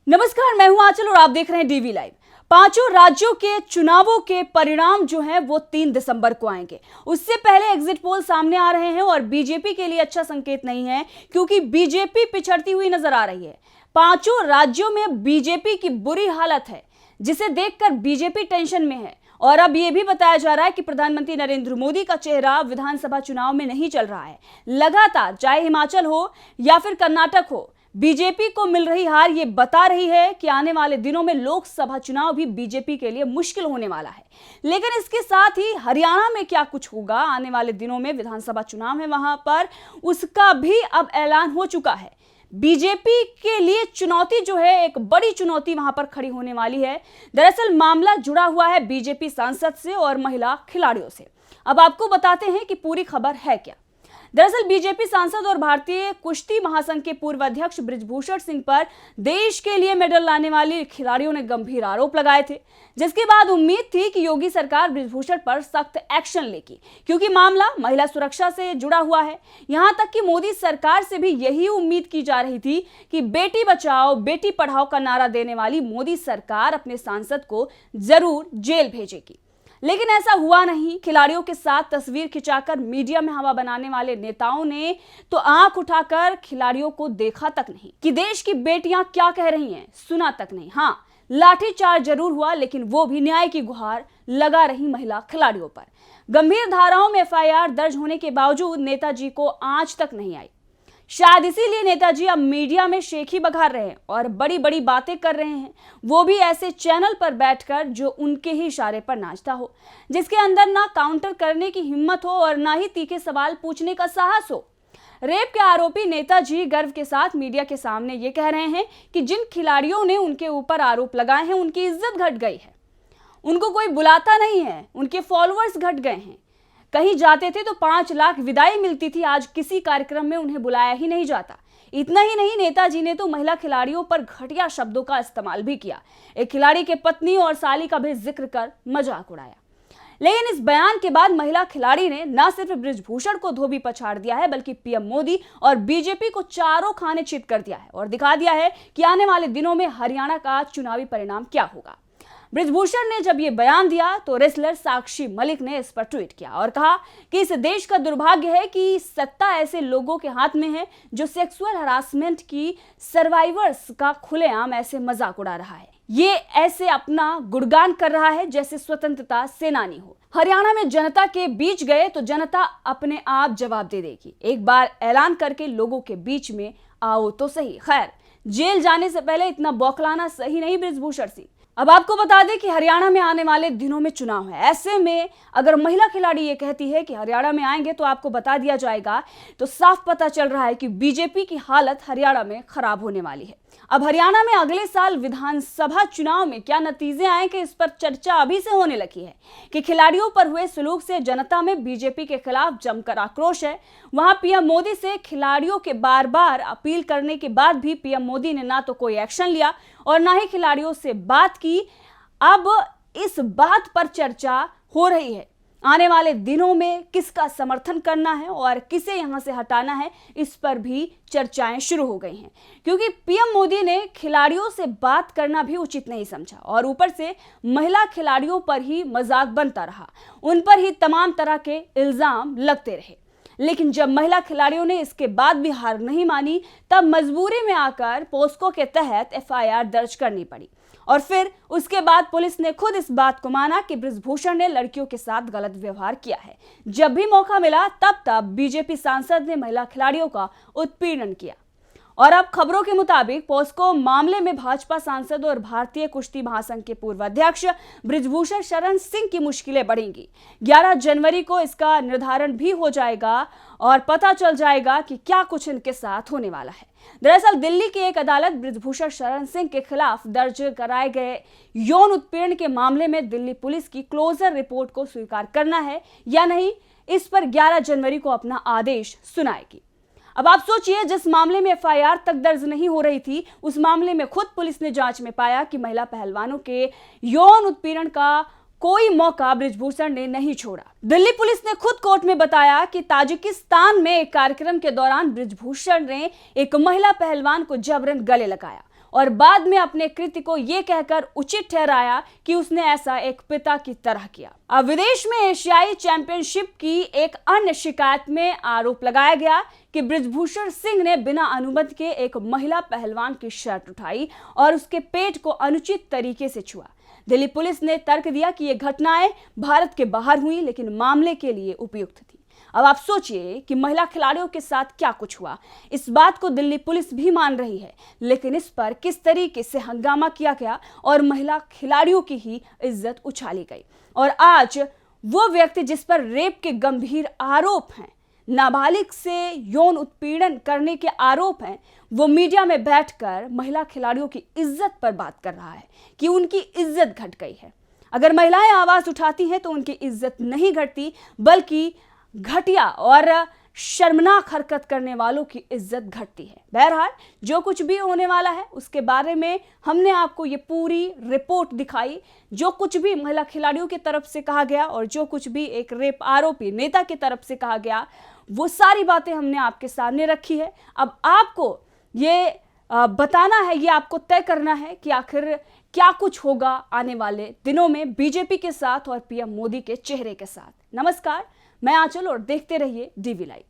नमस्कार, मैं हूं आंचल और आप देख रहे हैं डीवी लाइव। पांचों राज्यों के चुनावों के परिणाम जो हैं वो 3 दिसंबर को आएंगे। उससे पहले एग्जिट पोल सामने आ रहे हैं और बीजेपी के लिए अच्छा संकेत नहीं है, क्योंकि बीजेपी पिछड़ती हुई नजर आ रही है। पांचों राज्यों में बीजेपी की बुरी हालत है, जिसे देखकर बीजेपी टेंशन में है। और अब यह भी बताया जा रहा है कि प्रधानमंत्री नरेंद्र मोदी का चेहरा विधानसभा चुनाव में नहीं चल रहा है। लगातार चाहे हिमाचल हो या फिर कर्नाटक हो, बीजेपी को मिल रही हार ये बता रही है कि आने वाले दिनों में लोकसभा चुनाव भी बीजेपी के लिए मुश्किल होने वाला है। लेकिन इसके साथ ही हरियाणा में क्या कुछ होगा, आने वाले दिनों में विधानसभा चुनाव है वहां पर, उसका भी अब ऐलान हो चुका है। बीजेपी के लिए चुनौती जो है, एक बड़ी चुनौती वहां पर खड़ी होने वाली है। दरअसल मामला जुड़ा हुआ है बीजेपी सांसद से और महिला खिलाड़ियों से। अब आपको बताते हैं कि पूरी खबर है क्या। दरअसल बीजेपी सांसद और भारतीय कुश्ती महासंघ के पूर्व अध्यक्ष बृजभूषण सिंह पर देश के लिए मेडल लाने वाली खिलाड़ियों ने गंभीर आरोप लगाए थे, जिसके बाद उम्मीद थी कि योगी सरकार बृजभूषण पर सख्त एक्शन लेगी, क्योंकि मामला महिला सुरक्षा से जुड़ा हुआ है। यहां तक कि मोदी सरकार से भी यही उम्मीद की जा रही थी कि बेटी बचाओ बेटी पढ़ाओ का नारा देने वाली मोदी सरकार अपने सांसद को जरूर जेल भेजेगी। लेकिन ऐसा हुआ नहीं। खिलाड़ियों के साथ तस्वीर खिंचाकर मीडिया में हवा बनाने वाले नेताओं ने तो आंख उठाकर खिलाड़ियों को देखा तक नहीं कि देश की बेटियां क्या कह रही हैं, सुना तक नहीं। हाँ, लाठीचार्ज जरूर हुआ, लेकिन वो भी न्याय की गुहार लगा रही महिला खिलाड़ियों पर। गंभीर धाराओं में एफआईआर दर्ज होने के बावजूद नेताजी को आंच तक नहीं आई। शायद इसीलिए नेताजी अब मीडिया में शेखी बघार रहे हैं और बड़ी बड़ी बातें कर रहे हैं, वो भी ऐसे चैनल पर बैठकर जो उनके ही इशारे पर नाचता हो, जिसके अंदर ना काउंटर करने की हिम्मत हो और ना ही तीखे सवाल पूछने का साहस हो। रेप के आरोपी नेताजी गर्व के साथ मीडिया के सामने ये कह रहे हैं कि जिन खिलाड़ियों ने उनके ऊपर आरोप लगाए हैं उनकी इज्जत घट गई है, उनको कोई बुलाता नहीं है, उनके फॉलोअर्स घट गए हैं। कहीं जाते थे तो 5 लाख विदाई मिलती थी, आज किसी कार्यक्रम में उन्हें बुलाया ही नहीं जाता। इतना ही नहीं, नेताजी ने तो महिला खिलाड़ियों पर घटिया शब्दों का इस्तेमाल भी किया। एक खिलाड़ी के पत्नी और साली का भी जिक्र कर मजाक उड़ाया। लेकिन इस बयान के बाद महिला खिलाड़ी ने न सिर्फ बृजभूषण को धोबी पछाड़ दिया है, बल्कि पीएम मोदी और बीजेपी को चारों खाने चित कर दिया है और दिखा दिया है कि आने वाले दिनों में हरियाणा का चुनावी परिणाम क्या होगा। बृजभूषण ने जब ये बयान दिया तो रेसलर साक्षी मलिक ने इस पर ट्वीट किया और कहा कि इस देश का दुर्भाग्य है कि सत्ता ऐसे लोगों के हाथ में है जो सेक्सुअल हरासमेंट की सर्वाइवर्स का खुलेआम ऐसे मजाक उड़ा रहा है। ये ऐसे अपना गुणगान कर रहा है जैसे स्वतंत्रता सेनानी हो। हरियाणा में जनता के बीच गए तो जनता अपने आप जवाब दे देगी। एक बार ऐलान करके लोगों के बीच में आओ तो सही। खैर, जेल जाने से पहले इतना बौखलाना सही नहीं बृजभूषण सिंह। अब आपको बता दें कि हरियाणा में आने वाले दिनों में चुनाव है। ऐसे में अगर महिला खिलाड़ी ये कहती है कि हरियाणा में आएंगे तो आपको बता दिया जाएगा, तो साफ पता चल रहा है कि बीजेपी की हालत हरियाणा में खराब होने वाली है। अब हरियाणा में अगले साल विधानसभा चुनाव में क्या नतीजे आएंगे, इस पर चर्चा अभी से होने लगी है कि खिलाड़ियों पर हुए सलूक से जनता में बीजेपी के खिलाफ जमकर आक्रोश है। वहां पीएम मोदी से खिलाड़ियों के बार बार अपील करने के बाद भी पीएम मोदी ने ना तो कोई एक्शन लिया और ना ही खिलाड़ियों से बात की। अब इस बात पर चर्चा हो रही है आने वाले दिनों में किसका समर्थन करना है और किसे यहां से हटाना है, इस पर भी चर्चाएं शुरू हो गई हैं, क्योंकि पीएम मोदी ने खिलाड़ियों से बात करना भी उचित नहीं समझा और ऊपर से महिला खिलाड़ियों पर ही मजाक बनता रहा, उन पर ही तमाम तरह के इल्जाम लगते रहे। लेकिन जब महिला खिलाड़ियों ने इसके बाद भी हार नहीं मानी, तब मजबूरी में आकर पोस्को के तहत एफआईआर दर्ज करनी पड़ी और फिर उसके बाद पुलिस ने खुद इस बात को माना कि बृजभूषण ने लड़कियों के साथ गलत व्यवहार किया है। जब भी मौका मिला तब बीजेपी सांसद ने महिला खिलाड़ियों का उत्पीड़न किया। और अब खबरों के मुताबिक पोस्को मामले में भाजपा सांसद और भारतीय कुश्ती महासंघ के पूर्व अध्यक्ष बृजभूषण शरण सिंह की मुश्किलें बढ़ेंगी। 11 जनवरी को इसका निर्धारण भी हो जाएगा और पता चल जाएगा कि क्या कुछ इनके साथ होने वाला है। दरअसल दिल्ली की एक अदालत बृजभूषण शरण सिंह के खिलाफ दर्ज कराए गए यौन उत्पीड़न के मामले में दिल्ली पुलिस की क्लोजर रिपोर्ट को स्वीकार करना है या नहीं, इस पर 11 जनवरी को अपना आदेश सुनाएगी। अब आप सोचिए, जिस मामले में एफआईआर तक दर्ज नहीं हो रही थी, उस मामले में खुद पुलिस ने जांच में पाया कि महिला पहलवानों के यौन उत्पीड़न का कोई मौका बृजभूषण ने नहीं छोड़ा। दिल्ली पुलिस ने खुद कोर्ट में बताया कि ताजिकिस्तान में एक कार्यक्रम के दौरान बृजभूषण ने एक महिला पहलवान को जबरन गले लगाया और बाद में अपने कृत्य को यह कहकर उचित ठहराया कि उसने ऐसा एक पिता की तरह किया। अब विदेश में एशियाई चैंपियनशिप की एक अन्य शिकायत में आरोप लगाया गया कि बृजभूषण सिंह ने बिना अनुमति के एक महिला पहलवान की शर्ट उठाई और उसके पेट को अनुचित तरीके से छुआ। दिल्ली पुलिस ने तर्क दिया कि ये घटनाएं भारत के बाहर हुई, लेकिन मामले के लिए उपयुक्त थी। अब आप सोचिए कि महिला खिलाड़ियों के साथ क्या कुछ हुआ। इस बात को दिल्ली पुलिस भी मान रही है, लेकिन इस पर किस तरीके से हंगामा किया गया और महिला खिलाड़ियों की ही इज्जत उछाली गई। और आज वो व्यक्ति जिस पर रेप के गंभीर आरोप हैं, नाबालिग से यौन उत्पीड़न करने के आरोप हैं, वो मीडिया में बैठकर महिला खिलाड़ियों की इज्जत पर बात कर रहा है कि उनकी इज्जत घट गई है। अगर महिलाएं आवाज उठाती हैं तो उनकी इज्जत नहीं घटती, बल्कि घटिया और शर्मनाक हरकत करने वालों की इज्जत घटती है। बहरहाल जो कुछ भी होने वाला है उसके बारे में हमने आपको ये पूरी रिपोर्ट दिखाई। जो कुछ भी महिला खिलाड़ियों की तरफ से कहा गया और जो कुछ भी एक रेप आरोपी नेता की तरफ से कहा गया, वो सारी बातें हमने आपके सामने रखी है। अब आपको ये बताना है, ये आपको तय करना है कि आखिर क्या कुछ होगा आने वाले दिनों में बीजेपी के साथ और पीएम मोदी के चेहरे के साथ। नमस्कार, मैं आंचल और देखते रहिए डीवी लाइव।